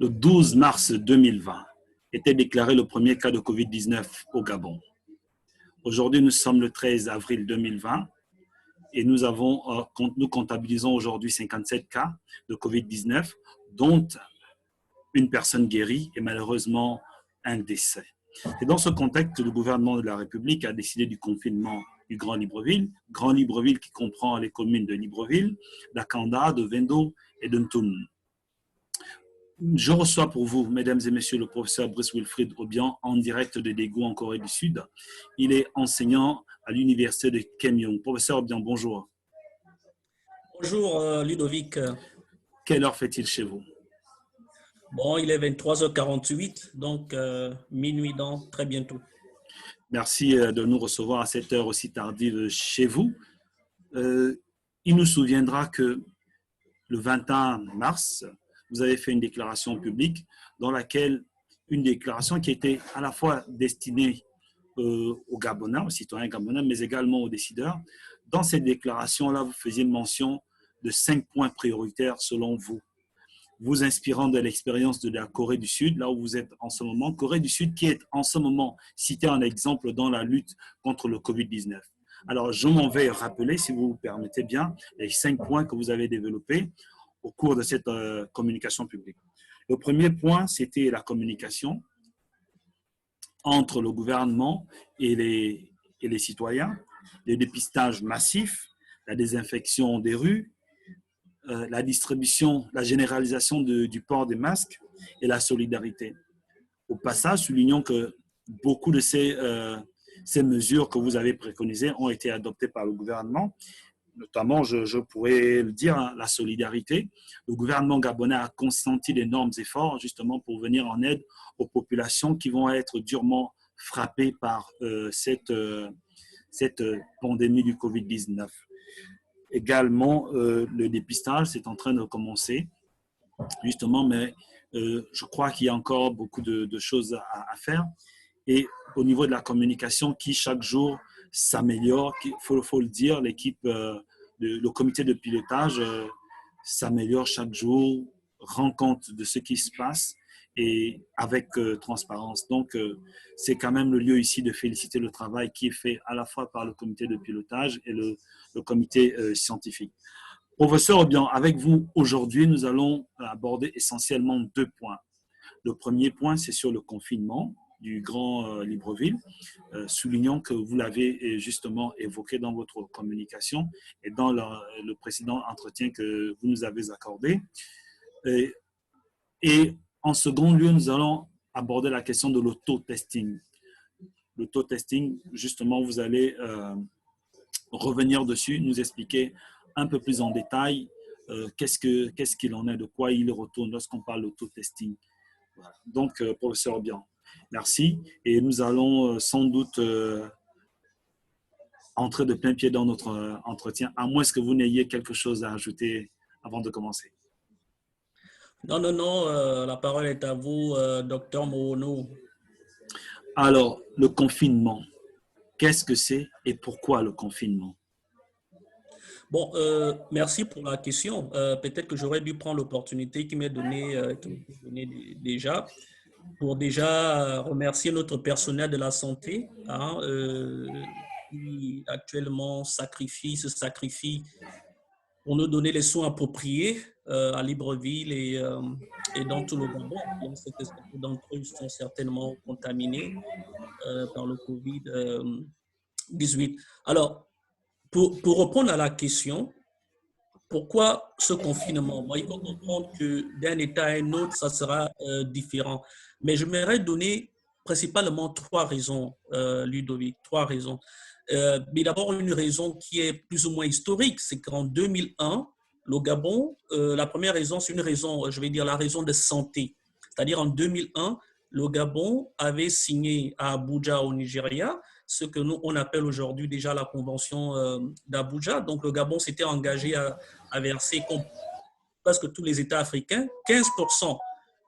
le 12 mars 2020 était déclaré le premier cas de Covid-19 au Gabon. Aujourd'hui, nous sommes le 13 avril 2020 et nous comptabilisons aujourd'hui 57 cas de Covid-19, dont une personne guérie et malheureusement un décès. Et dans ce contexte, le gouvernement de la République a décidé du confinement du Grand Libreville qui comprend les communes de Libreville, d'Akanda, de Vendo et de Ntoum. Je reçois pour vous, mesdames et messieurs, le professeur Brice Wilfried Obiang en direct de Daegu en Corée du Sud. Il est enseignant à l'université de Keimyung. Professeur Obiang, bonjour. Bonjour Ludovic. Quelle heure fait-il chez vous? Bon, il est 23h48, donc minuit dans très bientôt. Merci de nous recevoir à cette heure aussi tardive chez vous. Il nous souviendra que le 21 mars, vous avez fait une déclaration publique dans laquelle une déclaration qui était à la fois destinée aux Gabonais, aux citoyens gabonais, mais également aux décideurs. Dans cette déclaration-là, vous faisiez mention de 5 points prioritaires selon vous, vous inspirant de l'expérience de la Corée du Sud, là où vous êtes en ce moment. Corée du Sud qui est en ce moment citée en exemple dans la lutte contre le Covid-19. Alors, je m'en vais rappeler, si vous vous permettez bien, les 5 points que vous avez développés au cours de cette communication publique. Le premier point, c'était la communication entre le gouvernement et les citoyens, le dépistage massif, la désinfection des rues, la distribution, la généralisation du port des masques et la solidarité. Au passage, soulignons que beaucoup de ces mesures que vous avez préconisées ont été adoptées par le gouvernement. Notamment, je pourrais le dire, hein, la solidarité. Le gouvernement gabonais a consenti d'énormes efforts justement pour venir en aide aux populations qui vont être durement frappées par cette pandémie du Covid-19. Également, le dépistage, c'est en train de commencer, justement, mais je crois qu'il y a encore beaucoup de choses à faire. Et au niveau de la communication qui, chaque jour, s'améliore, il faut le dire, l'équipe, le comité de pilotage s'améliore chaque jour, rend compte de ce qui se passe et avec transparence. Donc, c'est quand même le lieu ici de féliciter le travail qui est fait à la fois par le comité de pilotage et le comité scientifique. Professeur Obiang, avec vous aujourd'hui, nous allons aborder essentiellement 2 points. Le premier point, c'est sur le confinement du Grand Libreville, soulignant que vous l'avez justement évoqué dans votre communication et dans le précédent entretien que vous nous avez accordé. Et en second lieu, nous allons aborder la question de l'autotesting. L'autotesting, justement, vous allez revenir dessus, nous expliquer un peu plus en détail qu'est-ce qu'il en est, de quoi il retourne lorsqu'on parle d'autotesting. Voilà. Donc, professeur Obiang, merci. Et nous allons sans doute entrer de plein pied dans notre entretien, à moins que vous n'ayez quelque chose à ajouter avant de commencer. Non, la parole est à vous, docteur Moono. Alors, le confinement, qu'est-ce que c'est et pourquoi le confinement? Bon, merci pour la question. Peut-être que j'aurais dû prendre l'opportunité qui m'est donnée déjà pour déjà remercier notre personnel de la santé hein, qui actuellement se sacrifie pour nous donner les soins appropriés à Libreville et dans tout le Gabon. Certains d'entre eux sont certainement contaminés par le Covid-19. Alors, pour répondre à la question, pourquoi ce confinement? Bon, il faut comprendre que d'un État à un autre, ça sera différent. Mais je m'aimerais donner principalement 3 raisons, Ludovic, 3 raisons. Mais d'abord, une raison qui est plus ou moins historique, c'est qu'en 2001, le Gabon, la première raison, c'est une raison, je vais dire la raison de santé. C'est-à-dire en 2001, le Gabon avait signé à Abuja au Nigeria ce que nous, on appelle aujourd'hui déjà la Convention d'Abuja. Donc, le Gabon s'était engagé à verser, comme presque tous les États africains, 15%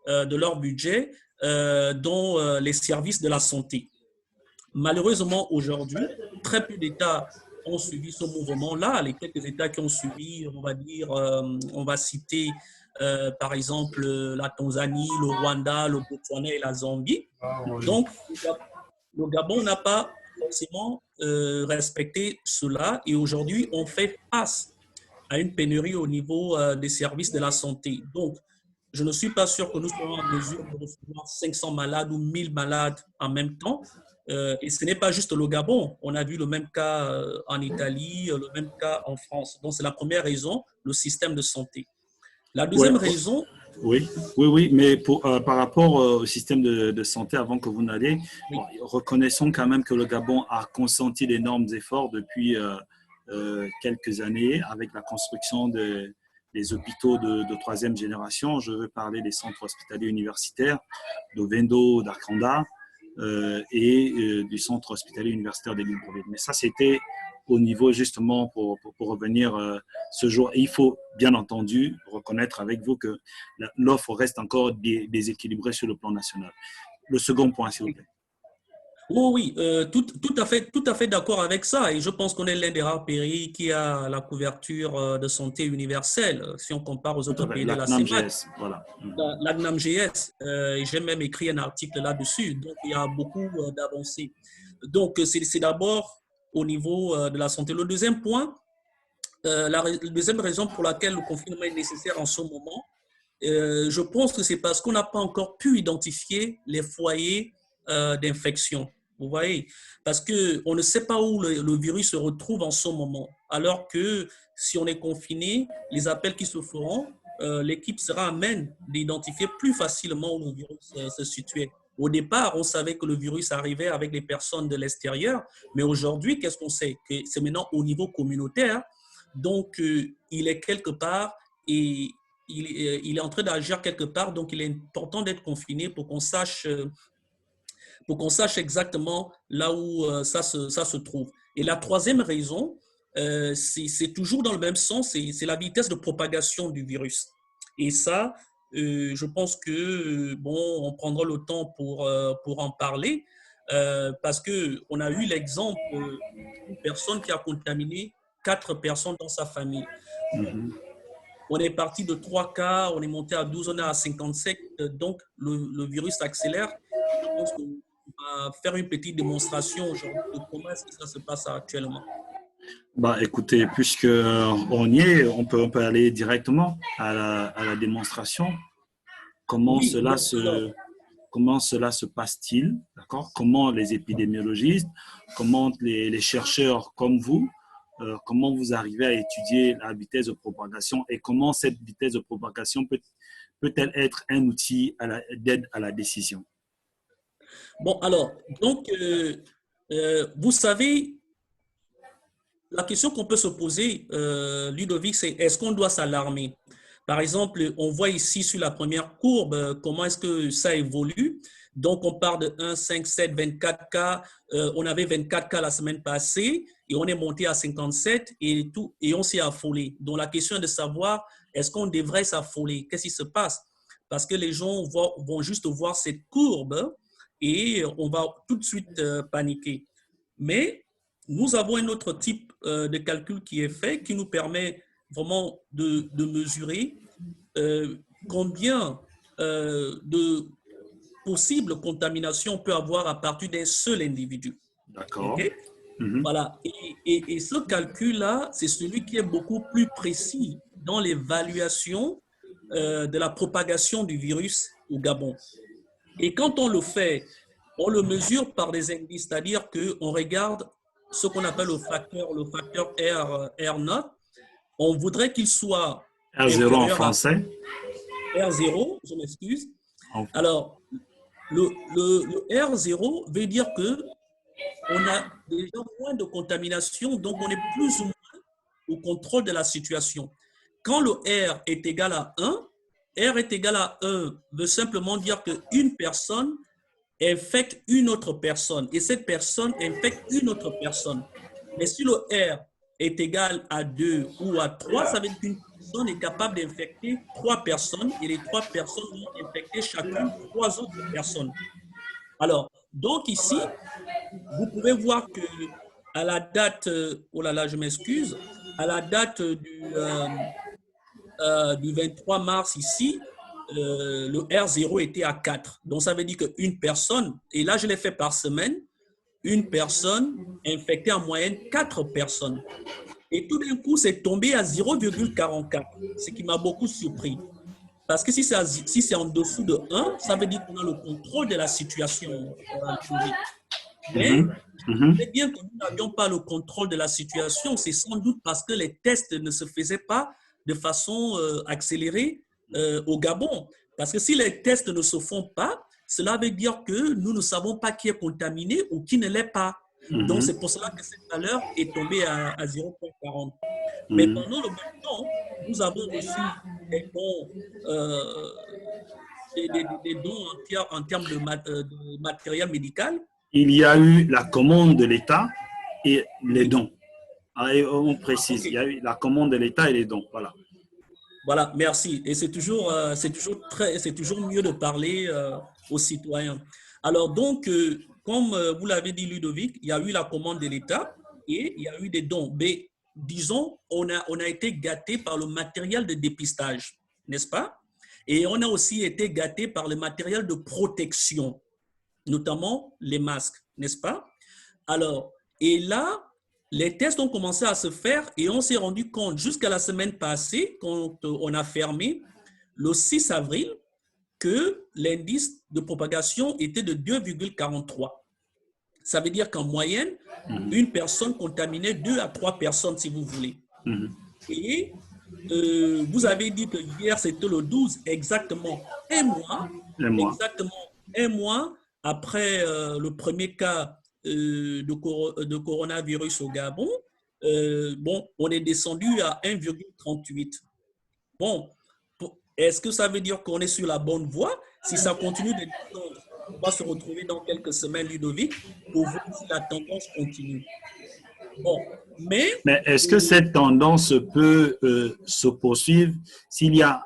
de leur budget dans les services de la santé. Malheureusement, aujourd'hui, très peu d'États ont suivi ce mouvement-là. Les quelques États qui ont suivi, on va dire, on va citer par exemple la Tanzanie, le Rwanda, le Botswana et la Zambie. Donc, le Gabon n'a pas forcément respecté cela et aujourd'hui, on fait face à une pénurie au niveau des services de la santé. Donc, je ne suis pas sûr que nous soyons en mesure de recevoir 500 malades ou 1000 malades en même temps. Et ce n'est pas juste le Gabon. On a vu le même cas en Italie, le même cas en France. Donc, c'est la première raison, le système de santé. La Ouais, deuxième raison, oui, oui, mais par rapport au système de santé, avant que vous n'alliez, oui, bon, reconnaissons quand même que le Gabon a consenti d'énormes efforts depuis quelques années avec la construction des hôpitaux de troisième génération. Je veux parler des centres hospitaliers universitaires de Vendo, d'Arkanda du centre hospitalier universitaire de Libreville. Mais ça, c'était au niveau justement pour revenir ce jour. Et il faut bien entendu reconnaître avec vous que l'offre reste encore déséquilibrée sur le plan national. Le second point, s'il vous plaît. oh oui, tout à fait d'accord avec ça. Et je pense qu'on est l'un des rares pays qui a la couverture de santé universelle, si on compare aux autres pays de La la CEMAC. CNAMGS, voilà. La GNAMGS, j'ai même écrit un article là-dessus. Donc, il y a beaucoup d'avancées. Donc, c'est d'abord au niveau de la santé. Le deuxième point, la deuxième raison pour laquelle le confinement est nécessaire en ce moment, je pense que c'est parce qu'on n'a pas encore pu identifier les foyers d'infection. Vous voyez, parce qu'on ne sait pas où le virus se retrouve en ce moment. Alors que si on est confiné, les appels qui se feront, l'équipe sera à même d'identifier plus facilement où le virus se situait. Au départ, on savait que le virus arrivait avec les personnes de l'extérieur, mais aujourd'hui, qu'est-ce qu'on sait? Que c'est maintenant au niveau communautaire. Donc, il est quelque part et il est en train d'agir quelque part, donc il est important d'être confiné pour qu'on sache exactement là où ça se trouve. Et la troisième raison, c'est toujours dans le même sens, c'est la vitesse de propagation du virus. Et ça, je pense que, bon, on prendra le temps pour en parler, parce qu'on a eu l'exemple d'une personne qui a contaminé 4 personnes dans sa famille. On est parti de 3 cas, on est monté à 12, on est à 57, donc le virus accélère. Je pense qu'on va faire une petite démonstration aujourd'hui de comment est-ce que ça se passe actuellement. Bah, écoutez, puisque on y est, on peut aller directement à la démonstration. Comment Oui, cela bon, alors, se, comment cela se passe-t-il, d'accord? Comment les épidémiologistes, comment les chercheurs comme vous, comment vous arrivez à étudier la vitesse de propagation et comment cette vitesse de propagation peut-elle être un outil d'aide à la décision? bon, alors, donc, vous savez, la question qu'on peut se poser, Ludovic, c'est est-ce qu'on doit s'alarmer? Par exemple, on voit ici sur la première courbe comment est-ce que ça évolue. Donc, on part de 1, 5, 7, 24 cas. On avait 24 cas la semaine passée et on est monté à 57 et on s'est affolé. Donc, la question est de savoir est-ce qu'on devrait s'affoler? Qu'est-ce qui se passe? Parce que les gens vont juste voir cette courbe et on va tout de suite paniquer. Mais nous avons un autre type de calcul qui est fait, qui nous permet vraiment de mesurer combien de possibles contaminations on peut avoir à partir d'un seul individu. D'accord. OK? Voilà. Et ce calcul-là, c'est celui qui est beaucoup plus précis dans l'évaluation de la propagation du virus au Gabon. Et quand on le fait, on le mesure par des indices, c'est-à-dire qu'on regarde ce qu'on appelle le facteur R0. On voudrait qu'il soit R0 en inférieur à français? R0, je m'excuse. En- Alors, le R0 veut dire que on a déjà moins de contamination, donc on est plus ou moins au contrôle de la situation. Quand le R est égal à 1, R est égal à 1 veut simplement dire qu'une personne infecte une autre personne et cette personne infecte une autre personne. Mais si le R est égal à 2 ou à 3, ça veut dire qu'une personne est capable d'infecter 3 personnes et les 3 personnes vont infecter chacune 3 autres personnes. Alors, donc ici, vous pouvez voir que à la date, oh là là, je m'excuse, à la date du 23 mars ici, le R0 était à 4. Donc, ça veut dire qu'une personne, et là, je l'ai fait par semaine, une personne infectait en moyenne 4 personnes. Et tout d'un coup, c'est tombé à 0,44, ce qui m'a beaucoup surpris. Parce que si c'est en dessous de 1, ça veut dire qu'on a le contrôle de la situation. Mais c'est bien que nous n'avions pas le contrôle de la situation. C'est sans doute parce que les tests ne se faisaient pas de façon accélérée au Gabon. Parce que si les tests ne se font pas, cela veut dire que nous ne savons pas qui est contaminé ou qui ne l'est pas. Donc, c'est pour cela que cette valeur est tombée à 0,40. Mais pendant le même temps, nous avons reçu des dons, des dons en termes de matériel médical. Il y a eu la commande de l'État et les dons. Et on précise, il y a eu la commande de l'État et les dons. Voilà. Voilà, merci. Et c'est toujours mieux de parler aux citoyens. Alors donc, comme vous l'avez dit, Ludovic, il y a eu la commande de l'État et il y a eu des dons. Mais disons, on a été gâté par le matériel de dépistage, n'est-ce pas? Et on a aussi été gâté par le matériel de protection, notamment les masques, n'est-ce pas? Alors, et là, les tests ont commencé à se faire et on s'est rendu compte jusqu'à la semaine passée, quand on a fermé, le 6 avril, que l'indice de propagation était de 2,43. Ça veut dire qu'en moyenne, une personne contaminait 2 à 3 personnes, si vous voulez. Et vous avez dit que hier, c'était le 12, exactement un mois après le premier cas de coronavirus au Gabon. Bon, on est descendu à 1,38. Bon, est-ce que ça veut dire qu'on est sur la bonne voie? Si ça continue de descendre, on va se retrouver dans quelques semaines, Ludovic, pour voir si la tendance continue. Bon, mais est-ce que cette tendance peut se poursuivre s'il y a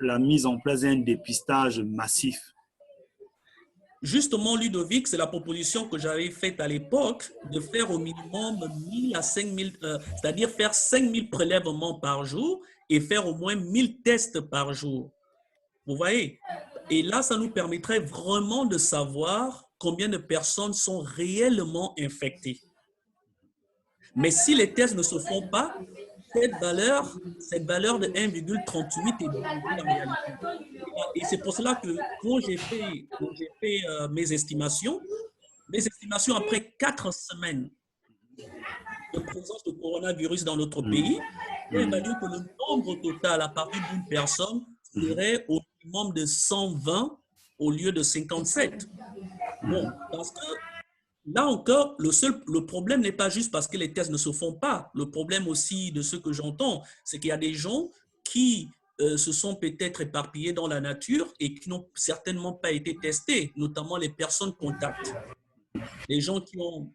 la mise en place d'un dépistage massif? Justement, Ludovic, c'est la proposition que j'avais faite à l'époque de faire au minimum 1000 à 5000, c'est-à-dire faire 5000 prélèvements par jour et faire au moins 1000 tests par jour. Vous voyez? Et là, ça nous permettrait vraiment de savoir combien de personnes sont réellement infectées. Mais si les tests ne se font pas, cette valeur de 1,38 est dévoilée en réalité. Et c'est pour cela que quand j'ai fait mes estimations après 4 semaines de présence de coronavirus dans notre pays, on évalue que le nombre total à partir d'une personne serait au minimum de 120 au lieu de 57. Bon, parce que là encore, le problème n'est pas juste parce que les tests ne se font pas. Le problème aussi de ce que j'entends, c'est qu'il y a des gens qui se sont peut-être éparpillés dans la nature et qui n'ont certainement pas été testés, notamment les personnes contacts. Les gens qui ont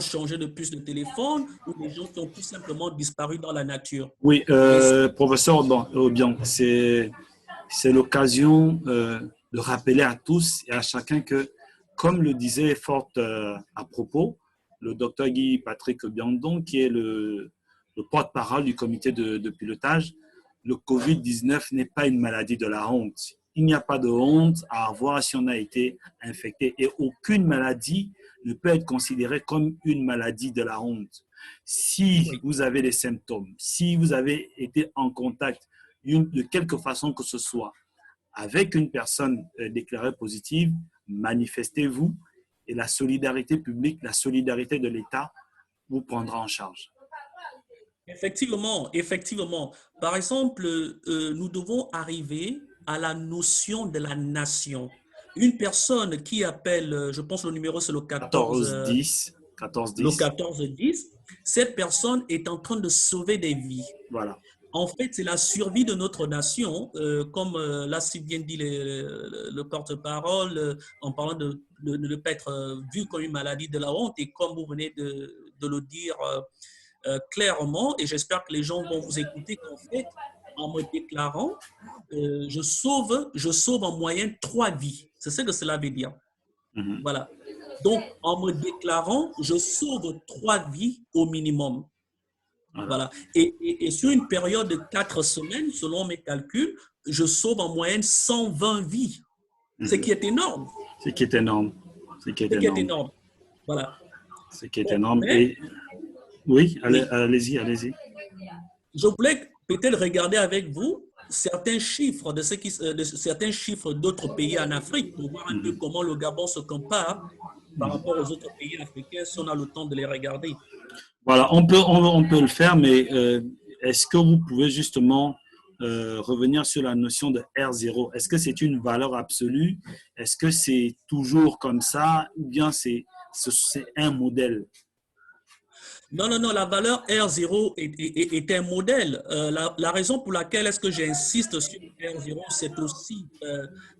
changé de puce de téléphone ou les gens qui ont tout simplement disparu dans la nature. Oui, professeur Obiang, c'est l'occasion de rappeler à tous et à chacun que, comme le disait fort à propos le docteur Guy Patrick Biandon, qui est le porte-parole du comité de pilotage, le Covid-19 n'est pas une maladie de la honte. Il n'y a pas de honte à avoir si on a été infecté et aucune maladie ne peut être considérée comme une maladie de la honte. Si vous avez des symptômes, si vous avez été en contact de quelque façon que ce soit avec une personne déclarée positive, manifestez-vous et la solidarité publique, la solidarité de l'État vous prendra en charge. Effectivement, effectivement. Par exemple, nous devons arriver à la notion de la nation. Une personne qui appelle, je pense le numéro c'est le 1410, le 1410, cette personne est en train de sauver des vies. Voilà. En fait, c'est la survie de notre nation, comme l'a si bien dit le porte-parole, en parlant de ne pas être vu comme une maladie de la honte, et comme vous venez de le dire clairement, et j'espère que les gens vont vous écouter, qu'en fait, en me déclarant, je sauve en moyenne 3 vies. C'est ce que cela veut dire. Voilà. Donc, en me déclarant, je sauve 3 vies au minimum. Voilà. Et sur une période de 4 semaines, selon mes calculs, je sauve en moyenne 120 vies, ce qui est énorme. Ce qui est énorme. Ce qui est Ce qui est énorme. énorme. Voilà. Ce qui est Bon, énorme. mais, Et oui, oui, allez-y, allez-y. je voulais peut-être regarder avec vous certains chiffres de certains chiffres d'autres pays en Afrique pour voir un peu comment le Gabon se compare par rapport aux autres pays africains si on a le temps de les regarder. Voilà, on peut le faire, mais est-ce que vous pouvez justement revenir sur la notion de R0? Est-ce que c'est une valeur absolue? Est-ce que c'est toujours comme ça? Ou bien c'est un modèle? Non, non, non, la valeur R0 est un modèle. La raison pour laquelle est-ce que j'insiste sur R0, c'est aussi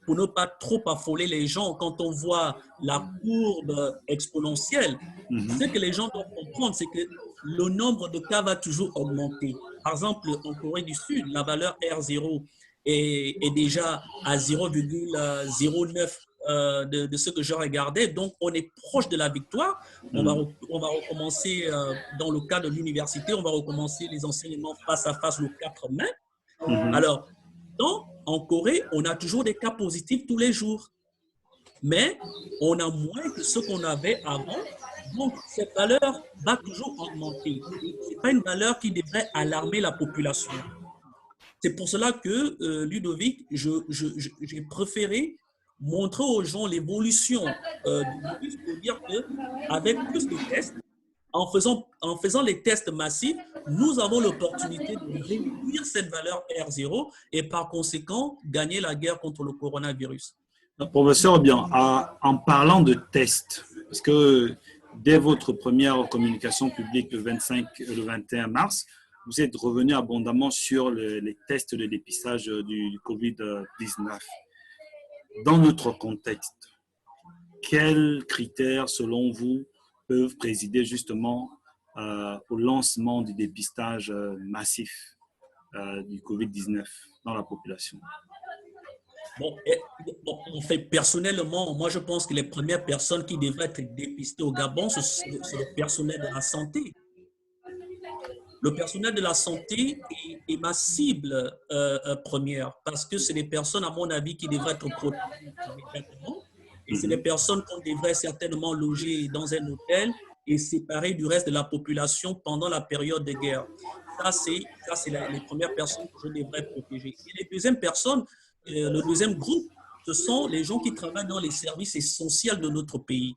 pour ne pas trop affoler les gens quand on voit la courbe exponentielle. Ce que les gens doivent comprendre, c'est que le nombre de cas va toujours augmenter. Par exemple, en Corée du Sud, la valeur R0 est déjà à 0,09 de ce que je regardais. Donc, on est proche de la victoire. On va recommencer, dans le cas de l'université, on va recommencer les enseignements face à face le 4 mai. Alors, en Corée, on a toujours des cas positifs tous les jours, mais on a moins que ce qu'on avait avant. Donc, cette valeur va toujours augmenter. Ce n'est pas une valeur qui devrait alarmer la population. C'est pour cela que, Ludovic, j'ai préféré montrer aux gens l'évolution du virus pour dire qu'avec plus de tests, en faisant les tests massifs, nous avons l'opportunité de réduire cette valeur R0 et par conséquent gagner la guerre contre le coronavirus. Professeur, bien, en parlant de tests, parce que dès votre première communication publique le 21 mars, vous êtes revenu abondamment sur les tests de dépistage du COVID-19. Dans notre contexte, quels critères, selon vous, peuvent présider justement au lancement du dépistage massif du COVID-19 dans la population? Bon, en fait, personnellement, moi, je pense que les premières personnes qui devraient être dépistées au Gabon, c'est le personnel de la santé. Le personnel de la santé est ma cible première parce que c'est des personnes, à mon avis, qui devraient être protégées immédiatement. Et c'est des personnes qu'on devrait certainement loger dans un hôtel et séparer du reste de la population pendant la période de guerre. Ça, c'est les premières personnes que je devrais protéger. Et les deuxièmes personnes, le deuxième groupe, ce sont les gens qui travaillent dans les services essentiels de notre pays.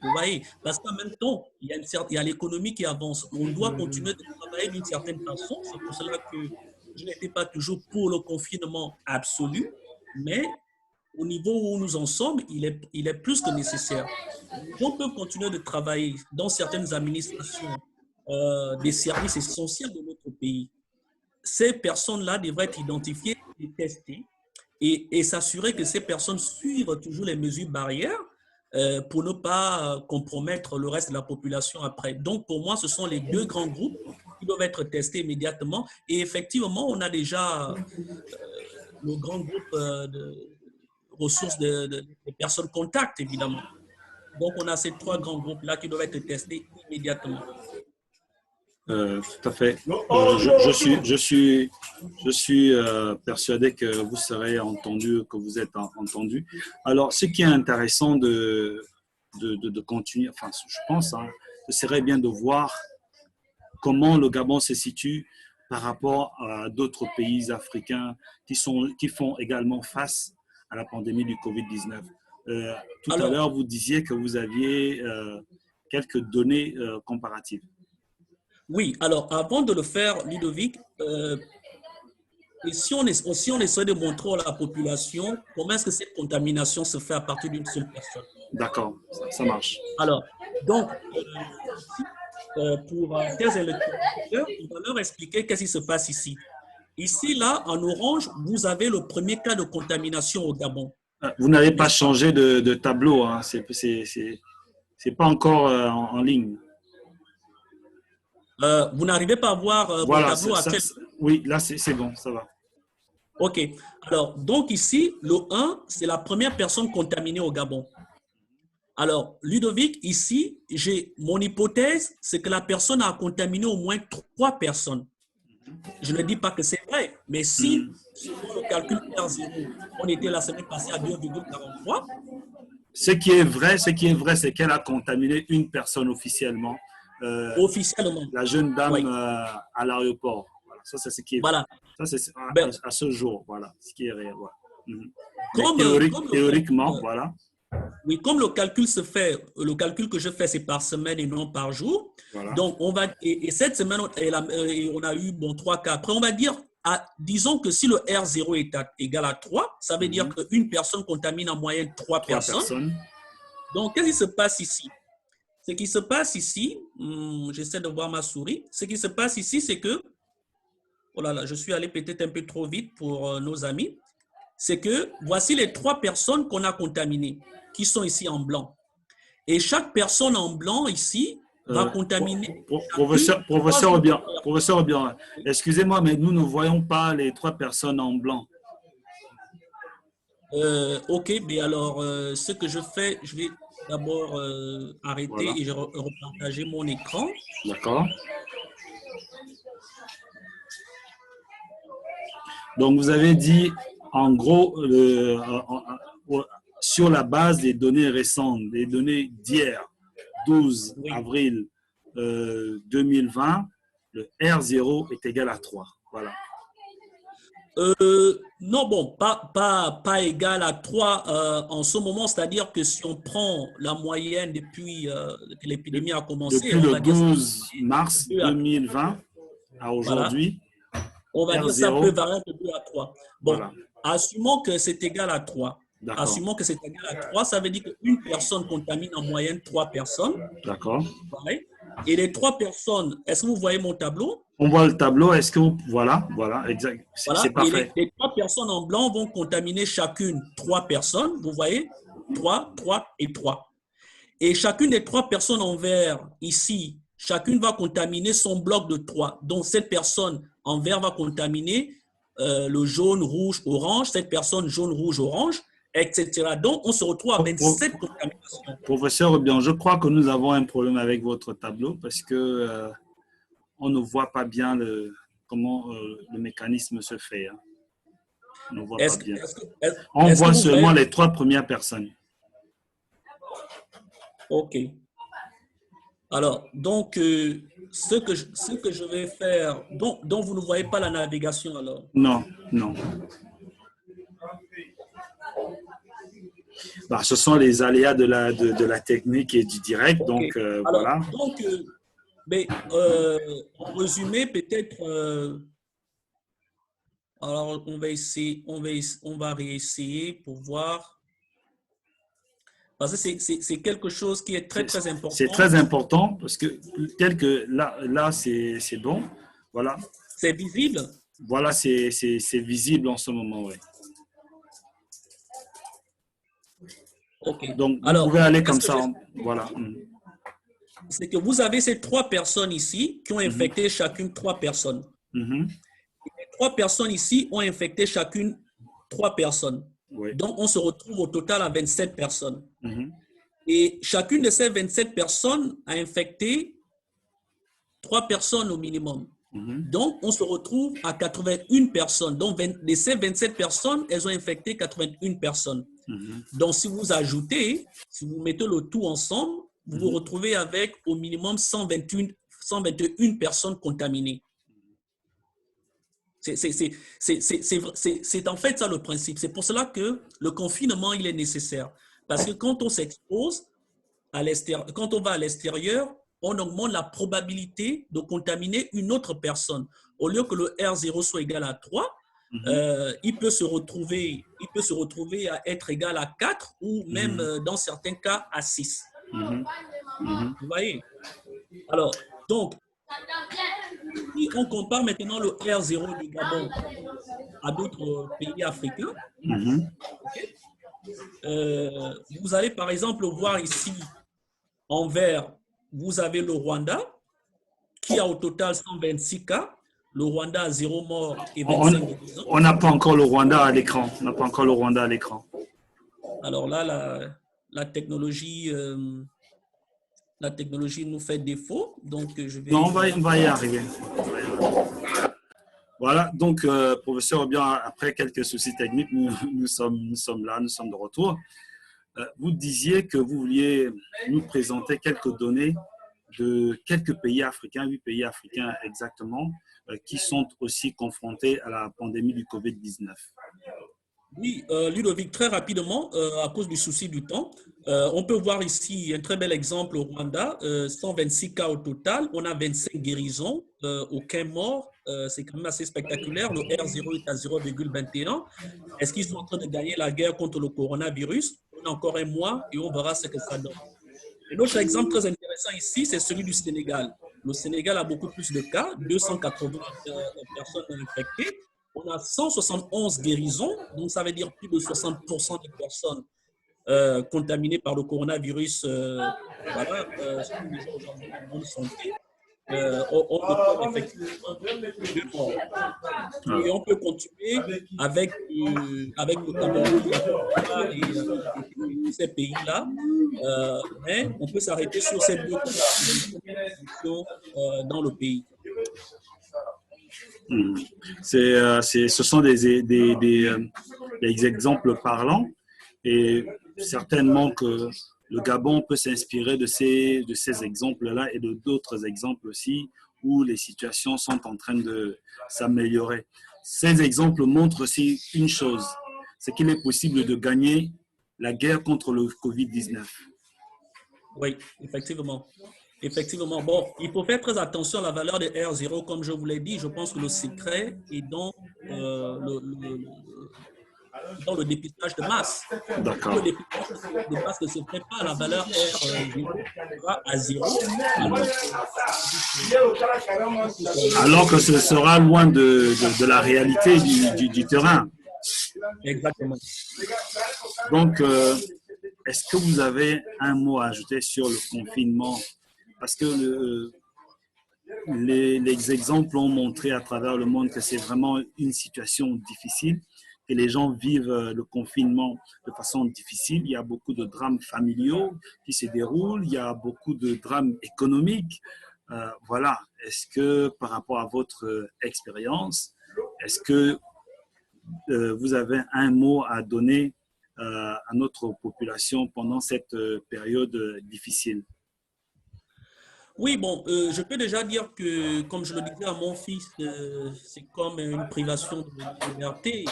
Vous voyez, parce qu'en même temps, il y a l'économie qui avance. On doit continuer de travailler d'une certaine façon. C'est pour cela que je n'étais pas toujours pour le confinement absolu, mais au niveau où nous en sommes, il est plus que nécessaire. Les gens peuvent continuer de travailler dans certaines administrations des services essentiels de notre pays. Ces personnes-là devraient être identifiées et testées et s'assurer que ces personnes suivent toujours les mesures barrières pour ne pas compromettre le reste de la population après. Donc, pour moi, ce sont les deux grands groupes qui doivent être testés immédiatement. Et effectivement, on a déjà le grand groupe de ressources des personnes contacts, évidemment. Donc, on a ces trois grands groupes-là qui doivent être testés immédiatement. Tout à fait. Je suis persuadé que vous serez entendu, que vous êtes entendu. Alors, ce qui est intéressant de continuer, enfin, je pense, ce serait bien de voir comment le Gabon se situe par rapport à d'autres pays africains qui font également face à la pandémie du COVID-19. Tout à l'heure, vous disiez que vous aviez quelques données comparatives. Oui, alors avant de le faire, Ludovic, et si on essaie de montrer à la population comment est-ce que cette contamination se fait à partir d'une seule personne. D'accord, ça marche. Alors, donc, pour tes électeurs, on va leur expliquer qu'est-ce qui se passe ici. Ici, là, en orange, vous avez le premier cas de contamination au Gabon. Vous n'avez pas changé de tableau, hein. C'est pas encore en ligne. Vous n'arrivez pas à voir voilà, mon tableau actuel? Oui, là, c'est bon, ça va. OK. Alors, donc ici, le 1, c'est la première personne contaminée au Gabon. Alors, Ludovic, ici, j'ai mon hypothèse, c'est que la personne a contaminé au moins 3 personnes. Je ne dis pas que c'est vrai, mais si, selon le calcul R0, on était la semaine passée à 2,43. Ce qui est vrai, c'est qu'elle a contaminé une personne officiellement. Officiellement. La jeune dame Oui. à l'aéroport. Voilà. Ça, c'est ce qui est Voilà. vrai. Ça, c'est Ben, à ce jour. Voilà. Ce qui est réel. Voilà. Mais comme théoriquement, voilà. Oui, comme le calcul se fait, le calcul que je fais, c'est par semaine et non par jour. Voilà. Donc, et cette semaine, on a eu 3 cas. Après, on va dire, disons que si le R0 est égal à 3, ça veut dire qu'une personne contamine en moyenne 3 personnes. Donc, qu'est-ce qui se passe ici? Ce qui se passe ici, j'essaie de voir ma souris. Ce qui se passe ici, c'est que, oh là là, je suis allé peut-être un peu trop vite pour nos amis. C'est que voici les 3 personnes qu'on a contaminées, qui sont ici en blanc. Et chaque personne en blanc ici va contaminer. Professeur Obiang, excusez-moi, mais nous ne voyons pas les 3 personnes en blanc. Ok, mais alors, ce que je fais, je vais d'abord arrêter et je repartager mon écran. D'accord. Donc, vous avez dit, en gros, sur la base des données récentes, des données d'hier, 12 avril 2020, le R0 est égal à 3. Voilà. Non, bon, pas égal à 3 en ce moment, c'est-à-dire que si on prend la moyenne depuis que l'épidémie a commencé, depuis le 12 mars 2020 à aujourd'hui, voilà, on va dire ça peut varier de 2 à 3. Bon, voilà. Assumons que c'est égal à 3. Assumons que c'est égal à 3, ça veut dire qu'une personne contamine en moyenne 3 personnes. D'accord. Et les 3 personnes, est-ce que vous voyez mon tableau? On voit le tableau. Est-ce que vous... Voilà, exact. Voilà. C'est parfait. Et les 3 personnes en blanc vont contaminer chacune 3 personnes. Vous voyez? 3, 3 et 3. Et chacune des 3 personnes en vert, ici, chacune va contaminer son bloc de 3. Donc, cette personne en vert va contaminer le jaune, rouge, orange, cette personne jaune, rouge, orange, etc. Donc, on se retrouve à 27 contaminations. Professeur Obiang, je crois que nous avons un problème avec votre tableau parce que on ne voit pas bien comment le mécanisme se fait. Hein. On ne voit pas bien. On voit seulement les 3 premières personnes. OK. Alors, donc, ce que je vais faire, donc vous ne voyez pas la navigation alors? Non, non. Bah, ce sont les aléas de la technique et du direct, okay. Donc alors, voilà. Donc, mais en résumé, peut-être, alors on va essayer, on va réessayer pour voir. Parce que c'est quelque chose qui est très, très important. C'est très important parce que tel que là c'est bon. Voilà. C'est visible? Voilà, c'est visible en ce moment, oui. OK. Donc, vous pouvez aller comme ça. Voilà. C'est que vous avez ces 3 personnes ici qui ont infecté chacune 3 personnes. Et les 3 personnes ici ont infecté chacune 3 personnes. Oui. Donc, on se retrouve au total à 27 personnes. Et chacune de ces 27 personnes a infecté 3 personnes au minimum. Donc, on se retrouve à 81 personnes. Donc, de ces 27 personnes, elles ont infecté 81 personnes. Donc, si vous ajoutez, si vous mettez le tout ensemble, vous vous retrouvez avec au minimum 121 personnes contaminées. C'est en fait ça le principe. C'est pour cela que le confinement, il est nécessaire. Parce que quand on s'expose à l'extérieur, quand on va à l'extérieur, on augmente la probabilité de contaminer une autre personne. Au lieu que le R0 soit égal à 3, il peut se retrouver à être égal à 4 ou même dans certains cas à 6. Vous voyez? Alors, donc, si on compare maintenant le R0 du Gabon à d'autres pays africains, vous allez par exemple voir ici en vert, vous avez le Rwanda qui a au total 126 cas. Le Rwanda a 0 mort et 25 décès. On n'a pas encore le Rwanda à l'écran. On n'a pas encore le Rwanda à l'écran. Alors là, la technologie nous fait défaut. Donc, je vais... Non, on va y arriver. Voilà, donc, professeur, bien, après quelques soucis techniques, nous sommes là, nous sommes de retour. Vous disiez que vous vouliez nous présenter quelques données de quelques pays africains, 8 pays africains exactement, qui sont aussi confrontés à la pandémie du Covid-19. Oui, Ludovic, très rapidement, à cause du souci du temps, on peut voir ici un très bel exemple au Rwanda, 126 cas au total, on a 25 guérisons, aucun mort, c'est quand même assez spectaculaire, le R0 est à 0,21. Est-ce qu'ils sont en train de gagner la guerre contre le coronavirus? On a encore un mois et on verra ce que ça donne. Un autre exemple très intéressant ici, c'est celui du Sénégal. Le Sénégal a beaucoup plus de cas, 280 personnes infectées. On a 171 guérisons, donc ça veut dire plus de 60% des personnes contaminées par le coronavirus. Voilà, ce sont des gens aujourd'hui en bonne santé. On peut effectivement deux morts. Et on peut continuer avec le Cameroun et tous ces pays-là, mais on peut s'arrêter sur ces deux cas dans le pays. Ce sont des exemples parlants et certainement que le Gabon peut s'inspirer de ces exemples-là et de d'autres exemples aussi où les situations sont en train de s'améliorer. Ces exemples montrent aussi une chose, c'est qu'il est possible de gagner la guerre contre le Covid-19. Oui, effectivement. Effectivement, bon, il faut faire très attention à la valeur de R0, comme je vous l'ai dit. Je pense que le secret est dans le dépistage de masse. D'accord. Le dépistage de masse ne se fait pas à la valeur R0 à 0. Alors que ce sera loin de la réalité du terrain. Exactement. Donc, est-ce que vous avez un mot à ajouter sur le confinement? Parce que les exemples ont montré à travers le monde que c'est vraiment une situation difficile, que les gens vivent le confinement de façon difficile. Il y a beaucoup de drames familiaux qui se déroulent, il y a beaucoup de drames économiques. Voilà. Est-ce que par rapport à votre expérience, est-ce que vous avez un mot à donner à notre population pendant cette période difficile? Oui, bon, je peux déjà dire que, comme je le disais à mon fils, c'est comme une privation de liberté,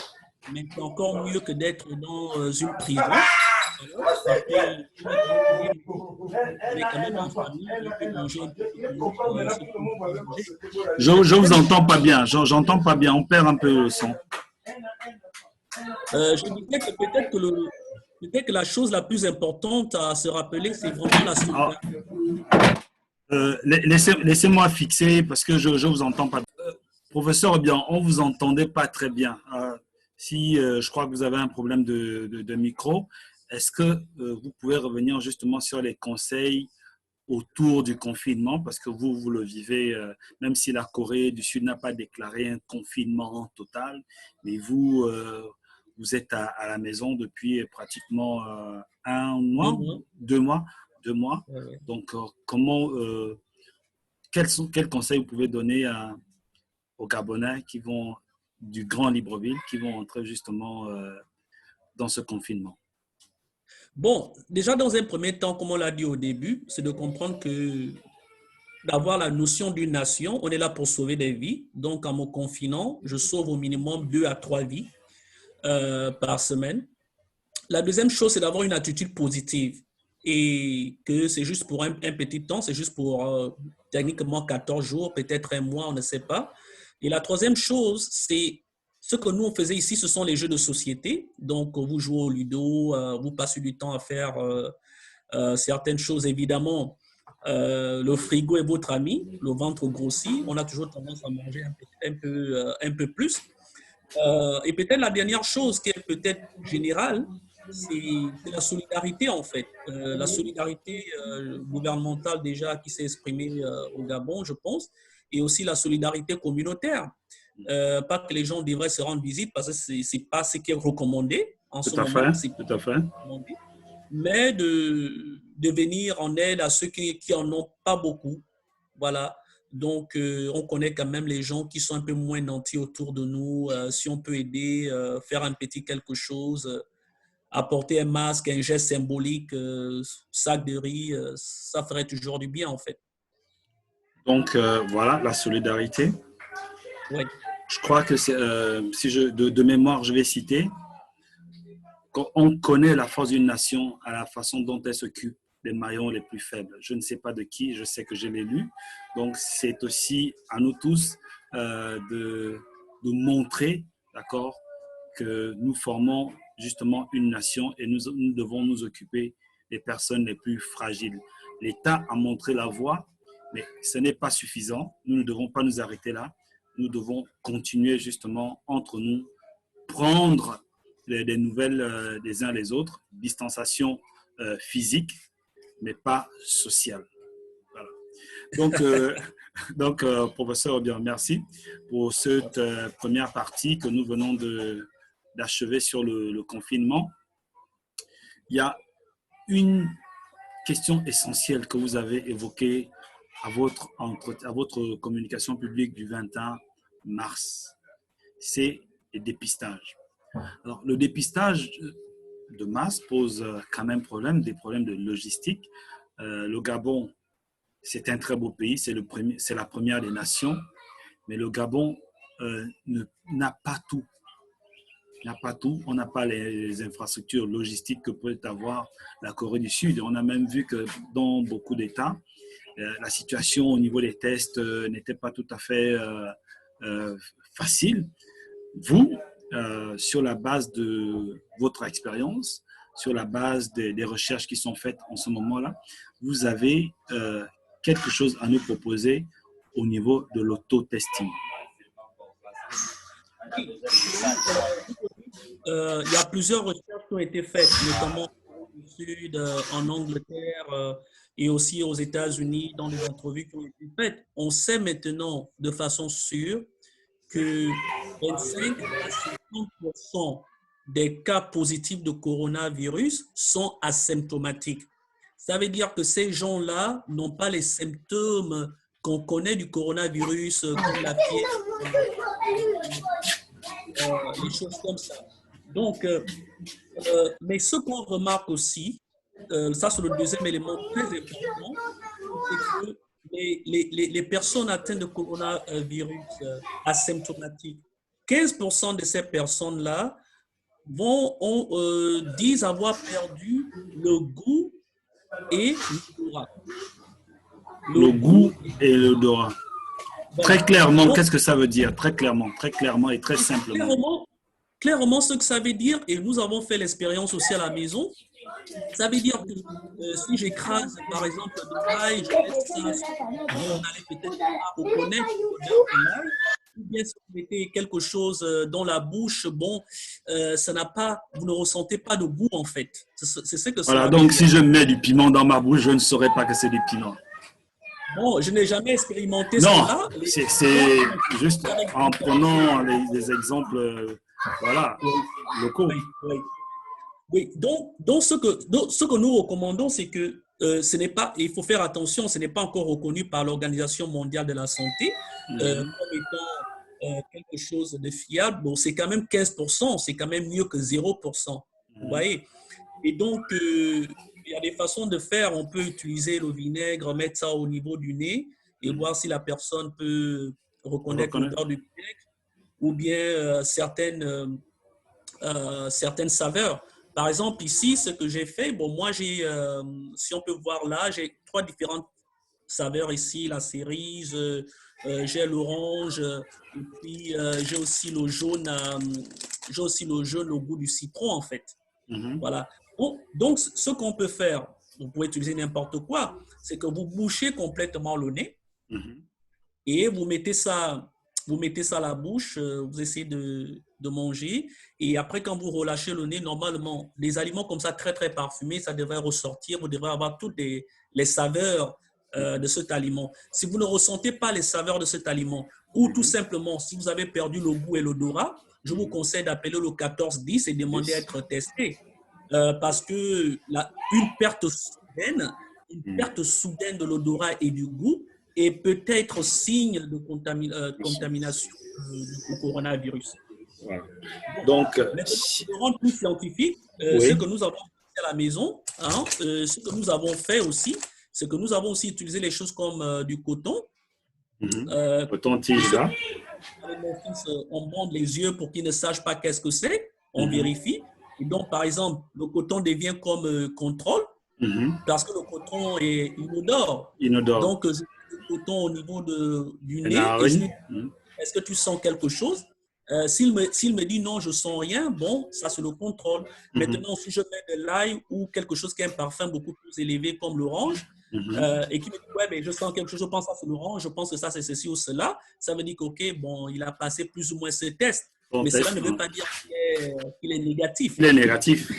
mais c'est encore mieux que d'être dans une prison. Parce que on est quand même en famille, on peut manger un peu. Je vous entends pas bien, j'entends pas bien, on perd un peu le son. Je disais que peut-être que la chose la plus importante à se rappeler, c'est vraiment la solidarité. Laissez-moi fixer parce que je vous entends pas. Professeur, eh bien, on vous entendait pas très bien. Si je crois que vous avez un problème de micro, est-ce que vous pouvez revenir justement sur les conseils autour du confinement parce que vous le vivez, même si la Corée du Sud n'a pas déclaré un confinement total, mais vous êtes à la maison depuis pratiquement un mois, 2 mois. Donc, quels conseils vous pouvez donner aux Gabonais qui vont du Grand Libreville, qui vont entrer justement dans ce confinement? Bon, déjà dans un premier temps, comme on l'a dit au début, c'est de comprendre que d'avoir la notion d'une nation, on est là pour sauver des vies. Donc, en me confinant, je sauve au minimum 2 à 3 vies par semaine. La deuxième chose, c'est d'avoir une attitude positive et que c'est juste pour un petit temps, c'est juste pour techniquement 14 jours, peut-être un mois, on ne sait pas. Et la troisième chose, c'est ce que nous on faisait ici, ce sont les jeux de société. Donc, vous jouez au ludo, vous passez du temps à faire certaines choses. Évidemment, le frigo est votre ami, le ventre grossit, on a toujours tendance à manger un peu plus. Et peut-être la dernière chose qui est peut-être générale, c'est la solidarité en fait. La solidarité gouvernementale déjà qui s'est exprimée au Gabon, je pense, et aussi la solidarité communautaire. Pas que les gens devraient se rendre visite parce que ce n'est pas ce qui est recommandé en ce moment. Tout à fait. Recommandé. mais de venir en aide à ceux qui en ont pas beaucoup. Voilà. Donc, on connaît quand même les gens qui sont un peu moins nantis autour de nous. Si on peut aider, faire un petit quelque chose, apporter un masque, un geste symbolique, sac de riz, ça ferait toujours du bien, en fait. Donc, voilà, la solidarité. Oui, Je crois que si de mémoire, je vais citer, on connaît la force d'une nation à la façon dont elle s'occupe des maillons les plus faibles. Je ne sais pas de qui, je sais que je l'ai lu. Donc, c'est aussi à nous tous de montrer, d'accord, que nous formons justement une nation et nous devons nous occuper des personnes les plus fragiles. L'État a montré la voie, mais ce n'est pas suffisant. Nous ne devons pas nous arrêter là. Nous devons continuer justement entre nous, prendre des nouvelles des uns les autres, distanciation physique, mais pas sociale. Voilà. Donc, professeur, bien, merci pour cette première partie que nous venons d'achever sur le confinement. Il y a une question essentielle que vous avez évoquée à votre communication publique du 21 mars. C'est le dépistage. Alors, le dépistage de masse pose quand même des problèmes de logistique. Le Gabon, c'est un très beau pays, c'est la première des nations, mais le Gabon n'a pas tout. On n'a pas les infrastructures logistiques que peut avoir la Corée du Sud. On a même vu que dans beaucoup d'États, la situation au niveau des tests n'était pas tout à fait facile. Vous, sur la base de votre expérience, sur la base des recherches qui sont faites en ce moment-là, vous avez quelque chose à nous proposer au niveau de l'auto-testing. Il y a plusieurs recherches qui ont été faites, notamment au Sud, en Angleterre et aussi aux États-Unis, dans des entrevues qui ont été faites. On sait maintenant de façon sûre que 25 à 50% des cas positifs de coronavirus sont asymptomatiques. Ça veut dire que ces gens-là n'ont pas les symptômes qu'on connaît du coronavirus, comme la fièvre, les choses comme ça. Donc, mais ce qu'on remarque aussi, ça c'est le deuxième élément très important, c'est que les personnes atteintes de coronavirus asymptomatiques, 15% de ces personnes-là disent avoir perdu le goût et l'odorat. Le goût et l'odorat. Voilà. Très clairement, qu'est-ce que ça veut dire? Très clairement et très simplement. Clairement, ce que ça veut dire, et nous avons fait l'expérience aussi à la maison, ça veut dire que si j'écrase, par exemple, de l'ail, je laisse ça, on allait peut-être pas reconnaître de l'ail, ou bien si vous mettez quelque chose dans la bouche, bon, vous ne ressentez pas de goût en fait. C'est ce que voilà, donc si je mets du piment dans ma bouche, je ne saurais pas que c'est du piment. Bon, je n'ai jamais expérimenté non, cela. C'est juste en prenant les exemples voilà, locaux. Oui. Donc ce que nous recommandons, c'est que ce n'est pas, il faut faire attention, ce n'est pas encore reconnu par l'Organisation mondiale de la santé comme étant quelque chose de fiable. Bon, c'est quand même 15%, c'est quand même mieux que 0%. Vous voyez? Et donc, il y a des façons de faire. On peut utiliser le vinaigre, mettre ça au niveau du nez et voir si la personne peut reconnaître l'odeur du vinaigre ou bien certaines saveurs. Par exemple, ici, ce que j'ai fait, bon, moi, si on peut voir là, j'ai 3 différentes saveurs ici, la cerise, j'ai l'orange, et puis j'ai aussi le jaune, le goût du citron, en fait. Voilà. Donc, ce qu'on peut faire, vous pouvez utiliser n'importe quoi, c'est que vous bouchez complètement le nez et vous mettez ça à la bouche, vous essayez de manger et après, quand vous relâchez le nez, normalement, les aliments comme ça, très, très parfumés, ça devrait ressortir. Vous devrez avoir toutes les saveurs de cet aliment. Si vous ne ressentez pas les saveurs de cet aliment ou tout simplement, si vous avez perdu le goût et l'odorat, je vous conseille d'appeler le 1410 et demander à être testé. parce que une perte soudaine de l'odorat et du goût est peut-être signe de contamination du coronavirus. Voilà. Bon, Donc, maintenant, pour le rendre plus scientifique, ce oui. que nous avons fait à la maison, hein, ce que nous avons fait aussi, c'est que nous avons aussi utilisé les choses comme du coton. Coton-tige là. Avec mon fils, on bande les yeux pour qu'il ne sache pas qu'est-ce que c'est. On vérifie. Et donc, par exemple, le coton devient comme contrôle parce que le coton est inodore. Inodore. Donc, je mets le coton au niveau du La nez et je lui narine. dis, est-ce que tu sens quelque chose? S'il me dit non, je sens rien, bon, ça c'est le contrôle. Maintenant, si je mets de l'ail ou quelque chose qui a un parfum beaucoup plus élevé comme l'orange, et qui me dit, ouais, mais je sens quelque chose, je pense que ça c'est l'orange, je pense que ça c'est ceci ou cela, ça veut dire qu'ok, bon, il a passé plus ou moins ce test. Mais cela ne veut pas dire qu'il est négatif. Il est négatif.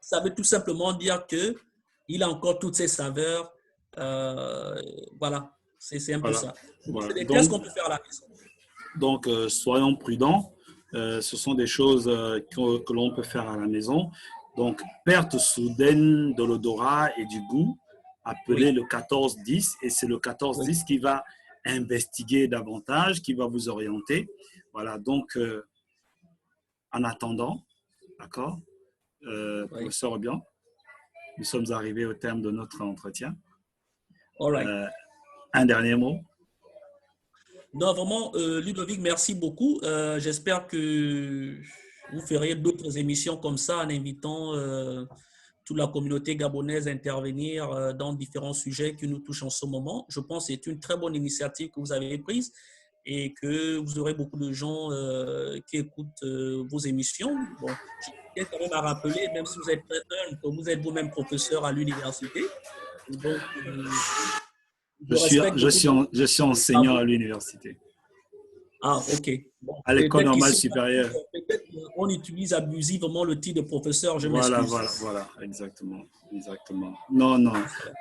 Ça veut tout simplement dire qu'il a encore toutes ses saveurs. Voilà, c'est un peu ça. Voilà. C'est des tests qu'on peut faire à la maison. Donc, soyons prudents. Ce sont des choses que l'on peut faire à la maison. Donc, perte soudaine de l'odorat et du goût, appelez le 14-10. Et c'est le 14-10 qui va investiguer davantage, qui va vous orienter. Voilà, donc, en attendant, d'accord, professeur Obiang, nous sommes arrivés au terme de notre entretien. Un dernier mot. Non, vraiment, Ludovic, merci beaucoup. J'espère que vous ferez d'autres émissions comme ça en invitant toute la communauté gabonaise à intervenir dans différents sujets qui nous touchent en ce moment. Je pense que c'est une très bonne initiative que vous avez prise et que vous aurez beaucoup de gens qui écoutent vos émissions. Bon, je tiens quand même à rappeler, même si vous êtes très jeune, que vous êtes vous-même professeur à l'université. Donc, je suis enseignant à l'université. Ah, ok. Bon, à l'école normale supérieure. Peut-être qu'on utilise abusivement le titre de professeur, je m'excuse. Voilà, exactement. Non,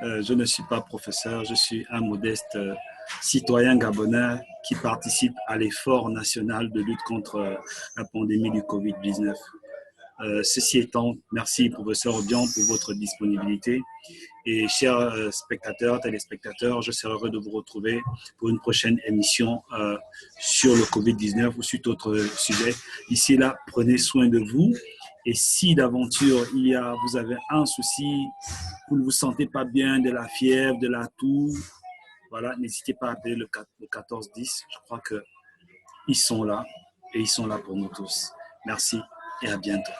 je ne suis pas professeur, je suis un modeste citoyen gabonais qui participe à l'effort national de lutte contre la pandémie du Covid-19. Ceci étant, merci professeur Obiang pour votre disponibilité. Et chers spectateurs, téléspectateurs, je serai heureux de vous retrouver pour une prochaine émission sur le Covid-19 ou sur d'autres sujets. D'ici là, prenez soin de vous. Et si d'aventure vous avez un souci, vous ne vous sentez pas bien, de la fièvre, de la toux, voilà, n'hésitez pas à appeler le 14-10. Je crois qu'ils sont là et ils sont là pour nous tous. Merci et à bientôt.